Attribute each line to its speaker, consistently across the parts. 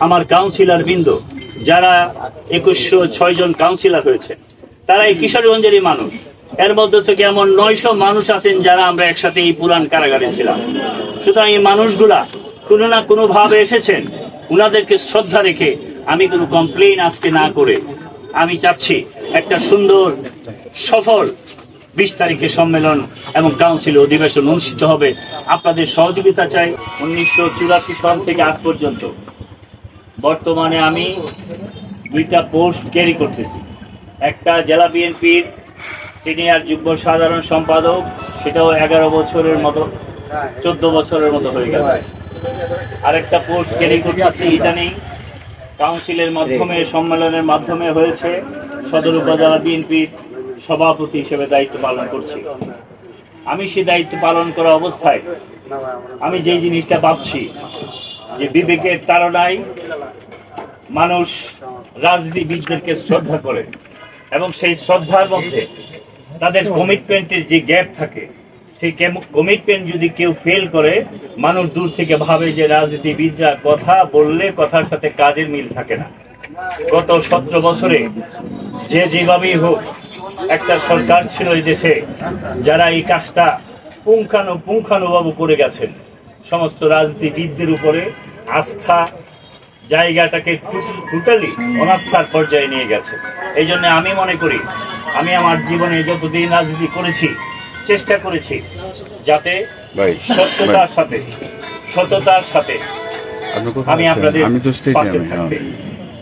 Speaker 1: আমার কাউন্সিলর বৃন্দ যারা 2106 জন কাউন্সিলর হয়েছে, তারা এই কিশোরগঞ্জেরই মানুষ। এর মধ্যে থেকে এমন 900 মানুষ আছেন যারা আমরা একসাথে এই পুরান কারাগারে ছিলাম। সুতরাং এই মানুষগুলা কোনো না কোনো ভাবে এসেছেন, উনাদেরকে শ্রদ্ধা রেখে আমি কোনো কমপ্লেইন আজকে না করে আমি চাচ্ছি একটা সুন্দর সফল 20 তারিখে সম্মেলন এবং কাউন্সিল অধিবেশন অনুষ্ঠিত হবে। আপনাদের সহযোগিতা চাই। 1984 সাল থেকে আজ পর্যন্ত বর্তমানে আমি 2টা পোস্ট ক্যারি করতেছি। একটা জেলা বিএনপির সিনিয়র যুগ্ম সাধারণ সম্পাদক, সেটাও 11 বছরের মতো 14 বছরের মতো হয়ে গেছে। আরেকটা পোস্ট ক্যারি করতেছি ইদানিং কাউন্সিলের মাধ্যমে, সম্মেলনের মাধ্যমে হয়েছে, সদর উপজেলা বিএনপির সভাপতি হিসেবে দায়িত্ব পালন করছি। আমি সেই দায়িত্ব পালন করা অবস্থায় আমি যেই জিনিসটা ভাবছি যে বিবেকের তাড়নায় মানুষ রাজনীতিবিদদেরকে শ্রদ্ধা করে এবং সেই শ্রদ্ধার মধ্যে তাদের কমিটমেন্টের যে গ্যাপ থাকে, সেই কমিটমেন্ট যদি কেউ ফেল করে, মানুষ দূর থেকে ভাবে যে রাজনীতিবিদরা কথা বললে কথার সাথে কাজের মিল থাকে না। গত 17 বছরে যে যেভাবেই হোক একটা সরকার ছিল এই দেশে যারা এই কাজটা পুঙ্খানুপুঙ্খানুভাবে করে গেছেন। সমস্ত রাজনীতিবিদদের উপরে আস্থা জায়গাটাকে টোটালি অনাস্থার পর্যায়ে নিয়ে গেছে। এই জন্য আমি মনে করি, আমি আমার জীবনে যতদিন রাজনীতি করেছি চেষ্টা করেছি যাতে সততার সাথে আমি আপনাদের পাশে থাকতে।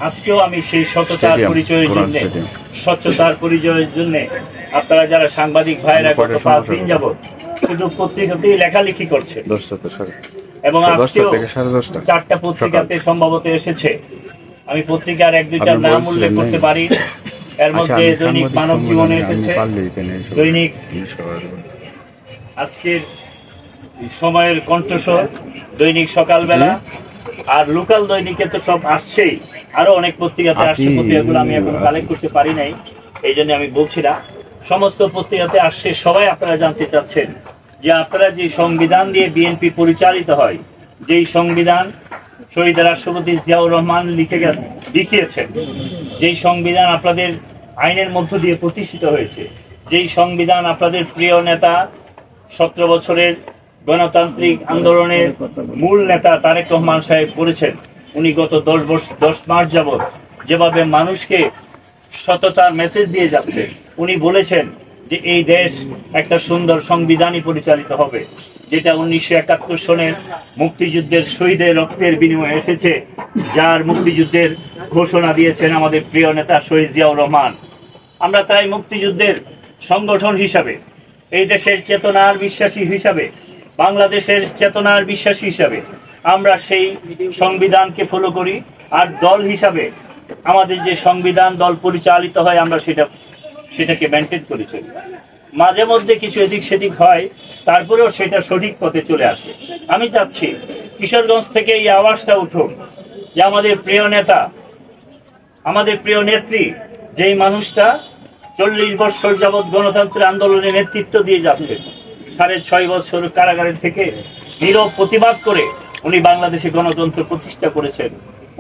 Speaker 1: আজকেও আমি সেই সততার পরিচয়ের জন্য, স্বচ্ছতার পরিচয়ের জন্য আপনারা যারা সাংবাদিক ভাইরা গত 5 দিন যাবত শুধু পত্রিকাতেই লেখালেখি করছে এবং আজকেও 4টা পত্রিকাতে সম্ভবত এসেছে। আমি পত্রিকার 1-2টার নাম উল্লেখ করতে পারি। এর মধ্যে দৈনিক মানব জীবনে এসেছে, দৈনিক আজকের সময়ের কণ্ঠস্বর, দৈনিক সকালবেলা, আর লোকাল দৈনিকে তো সব আসছেই। আরো অনেক পত্রিকাতে আসছে, পত্রিকাগুলো আমি এখন কালেক্ট করতে পারি নাই, এই জন্য আমি বলছি না। সমস্ত পত্রিকাতে আসছে। সবাই আপনারা জানতে চাচ্ছেন যে আপনারা যে সংবিধান দিয়ে বিএনপি পরিচালিত হয়, যেই সংবিধান শহীদ রাষ্ট্রপতি জিয়াউর রহমান লিখিয়েছেন, যেই সংবিধান আপনাদের আইনের মধ্য দিয়ে প্রতিষ্ঠিত হয়েছে, যেই সংবিধান আপনাদের প্রিয় নেতা 17 বছরের গণতান্ত্রিক আন্দোলনের মূল নেতা তারেক রহমান সাহেব করেছেন। উনি গত 10 মাস যাবৎ যেভাবে মানুষকে সততার মেসেজ দিয়ে যাচ্ছে, উনি বলেছেন যে এই দেশ একটা সুন্দর সংবিধানই পরিচালিত হবে, যেটা 1971 সনের মুক্তিযুদ্ধের শহীদের রক্তের বিনিময়ে এসেছে, যার মুক্তিযুদ্ধের ঘোষণা দিয়েছেন আমাদের প্রিয় নেতা শহীদ জিয়াউর রহমান। আমরা তাই মুক্তিযুদ্ধের সংগঠন হিসাবে, এই দেশের চেতনার বিশ্বাসী হিসাবে, বাংলাদেশের চেতনার বিশ্বাসী হিসাবে আমরা সেই সংবিধানকে ফলো করি। আর দল হিসাবে আমাদের যে সংবিধান দল পরিচালিত হয়, আমরা সেটাকে মেনটেন করে চলি। মাঝে মধ্যে কিছু এদিক সেদিক হয়, তারপরেও সেটা সঠিক পথে চলে আসে। আমি চাচ্ছি কিশোরগঞ্জ থেকে এই আওয়াজটা উঠুক যে আমাদের প্রিয় নেতা, আমাদের প্রিয় নেত্রী, যেই মানুষটা 40 বছর যাবৎ গণতন্ত্রের আন্দোলনে নেতৃত্ব দিয়ে যাচ্ছে, 6.5 বছর কারাগারে থেকে নীরব প্রতিবাদ করে উনি বাংলাদেশে গণতন্ত্র প্রতিষ্ঠা করেছেন।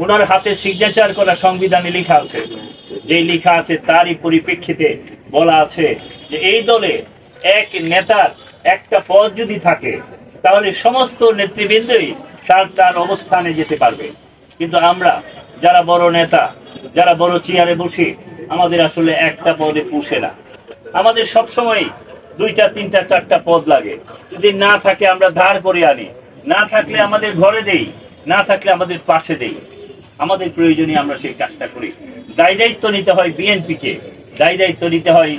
Speaker 1: ওনার হাতে সিগনেচার করা সংবিধানে লেখা আছে, যেই লেখা আছে তারই পরিপ্রেক্ষিতে বলা আছে যে এই দলে এক নেতার একটা পদ যদি থাকে তাহলে সমস্ত নেতৃবৃন্দই তার অবস্থানে যেতে পারবে। কিন্তু আমরা যারা বড় নেতা, যারা বড় চেয়ারে বসি, আমাদের আসলে একটা পদে পুষে না। আমাদের সবসময় 2টা 3টা 4টা পদ লাগে। যদি না থাকে আমরা ধার করে আনি, না থাকলে আমাদের ঘরে দেই, না থাকলে আমাদের পাশে দেই। আমাদের প্রয়োজনে আমরা সেই কাজটা করি। দায় দায়িত্ব নিতে হয় বিএনপিকে, দায় দায়িত্ব নিতে হয়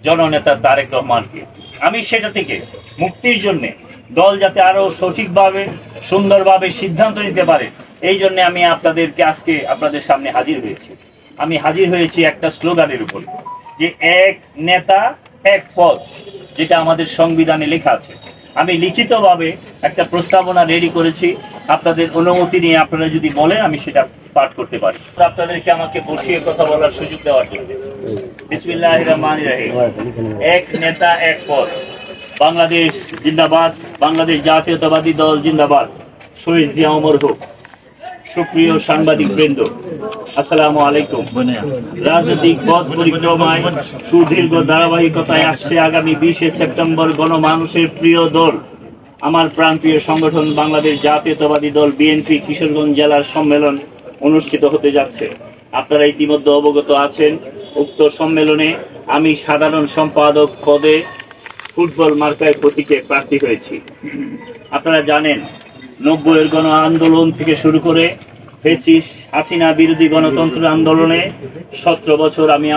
Speaker 1: জননেতা তারেক রহমানকে। আমি সেটা থেকে মুক্তির জন্য দল যাতে আরো সঠিকভাবে সুন্দরভাবে সিদ্ধান্ত নিতে পারে, এই জন্য আমি আপনাদেরকে আজকে আপনাদের সামনে হাজির হয়েছি। আমি হাজির হয়েছি একটা স্লোগানের উপর, যে এক নেতা এক পদ, যেটা আমাদের সংবিধানে লেখা আছে। আমি লিখিতভাবে একটা প্রস্তাবনা রেডি করেছি। আপনাদের অনুমতি নিয়ে আপনারা যদি বলেন আমি সেটা পাঠ করতে পারি। আপনাদেরকে আমাকে বসিয়ে কথা বলার সুযোগ দেওয়ার জন্য বিসমিল্লাহির রহমানির রহিম। এক নেতা এক পদ। বাংলাদেশ জিন্দাবাদ, বাংলাদেশ জাতীয়তাবাদী দল জিন্দাবাদ। শহীদ জিয়া অমর হোক, সুপ্রিয় সাংবাদিক বৃন্দ, আসসালামু আলাইকুম। রাজনৈতিক পথ পরিক্রমায় সুদীর্ঘ ধারাবাহিকতায় আসছে আগামী 20 সেপ্টেম্বর গণমানুষের প্রিয় দল, আমার প্রাণপ্রিয় সংগঠন বাংলাদেশ জাতীয়তাবাদী দল বিএনপি কিশোরগঞ্জ জেলার সম্মেলন অনুষ্ঠিত হতে যাচ্ছে। আপনারা ইতিমধ্যে অবগত আছেন, উক্ত সম্মেলনে আমি সাধারণ সম্পাদক পদে ফুটবল মার্কায় প্রতীকে প্রার্থী হয়েছি। আপনারা জানেন, 90-এর গণ আন্দোলন থেকে শুরু করে ফ্যাসিস্ট হাসিনা বিরোধী গণতন্ত্র আন্দোলনে 17 বছর আমি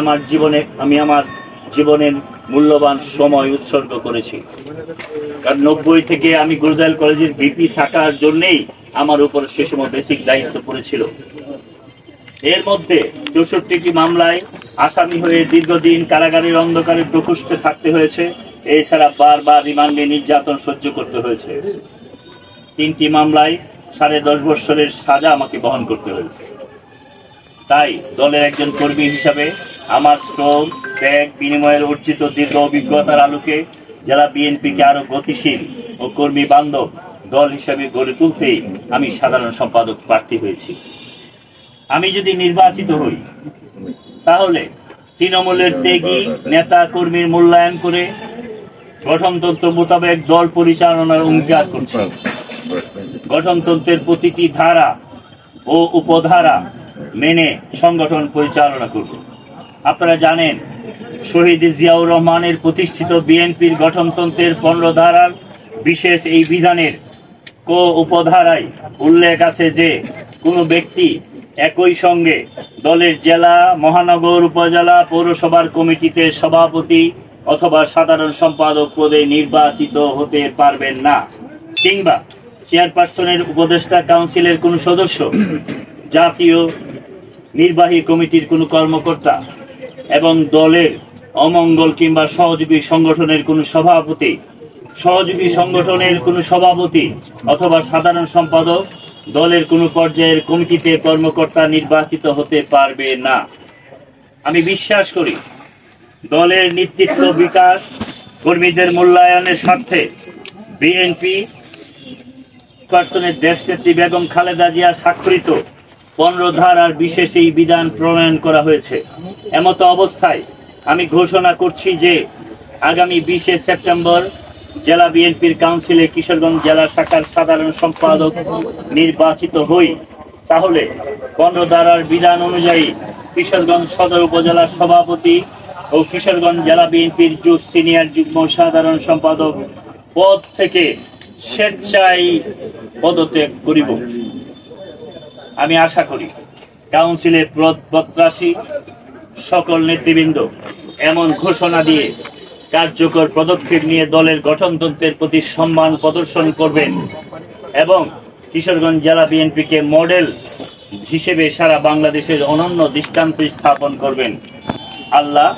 Speaker 1: আমার জীবনের মূল্যবান সময় উৎসর্গ করেছি। কারণ 90 থেকে আমি গুরুদাল কলেজের ভিপি থাকার জন্যেই আমার উপর সে সময় বেসিক দায়িত্ব পড়েছিল। এর মধ্যে 64টি মামলায় আসামি হয়ে দীর্ঘদিন কারাগারের অন্ধকারে প্রকোষ্ঠে থাকতে হয়েছে। এছাড়া বারবার রিমান্ডে নির্যাতন সহ্য করতে হয়েছে। 3টি মামলায় 10.5 বছরের সাজা আমাকে বহন করতে হয়েছে। তাই দলের একজন কর্মী হিসাবে আমার শ্রম ত্যাগ বিনিময়ের অর্জিত দীর্ঘ অভিজ্ঞতার আলোকে জেলা বিএনপিকে আরো গতিশীল ও কর্মী বান্ধব দল হিসাবে গড়ে তুলতেই আমি সাধারণ সম্পাদক প্রার্থী হয়েছি। আমি যদি নির্বাচিত হই, তাহলে তৃণমূলের ত্যাগী নেতা কর্মীর মূল্যায়ন করে গঠনতন্ত্র মোতাবেক দল পরিচালনার অঙ্গীকার করছি। গঠনতন্ত্রের প্রতিটি ধারা ও উপধারা মেনে সংগঠন পরিচালনা করব। আপনারা জানেন, শহীদ জিয়াউর রহমানের প্রতিষ্ঠিত বিএনপির গঠনতন্ত্রের 15 ধারার বিশেষ এই বিধানের উপধারায় উল্লেখ আছে যে কোনো ব্যক্তি একই সঙ্গে দলের জেলা, মহানগর, উপজেলা, পৌরসভার কমিটিতে সভাপতি অথবা সাধারণ সম্পাদক পদে নির্বাচিত হতে পারবেন না, কিংবা চেয়ারপারসনের উপদেষ্টা কাউন্সিলের কোন সদস্য, জাতীয় নির্বাহী কমিটির কোন কর্মকর্তা এবং দলের অমঙ্গল কিংবা সহযোগী সংগঠনের কোন সভাপতি অথবা সাধারণ সম্পাদক দলের কোন পর্যায়ের কমিটিতে কর্মকর্তা নির্বাচিত হতে পারবে না। আমি বিশ্বাস করি, দলের নেতৃত্ব বিকাশ, কর্মীদের মূল্যায়নের স্বার্থে বিএনপি পার্সনের দেশনেত্রী বেগম খালেদা জিয়া স্বাক্ষরিত 15 ধারার বিশেষ এই বিধান প্রণয়ন করা হয়েছে। এমতো অবস্থায় আমি ঘোষণা করছি যে আগামী 20 সেপ্টেম্বর জেলা বিএনপির কাউন্সিলে কিশোরগঞ্জ জেলা শাখার সাধারণ সম্পাদক নির্বাচিত হই, তাহলে 15 ধারার বিধান অনুযায়ী কিশোরগঞ্জ সদর উপজেলার সভাপতি ও কিশোরগঞ্জ জেলা বিএনপির সিনিয়র যুগ্ম সাধারণ সম্পাদক পদ থেকে স্বেচ্ছায় পদত্যাগ করিব। আমি আশা করি কাউন্সিলের প্রত্যাশী সকল নেতৃবৃন্দ এমন ঘোষণা দিয়ে কার্যকর পদক্ষেপ নিয়ে দলের গঠনতন্ত্রের প্রতি সম্মান প্রদর্শন করবেন এবং কিশোরগঞ্জ জেলা বিএনপিকে মডেল হিসেবে সারা বাংলাদেশের অনন্য দৃষ্টান্ত স্থাপন করবেন। আল্লাহ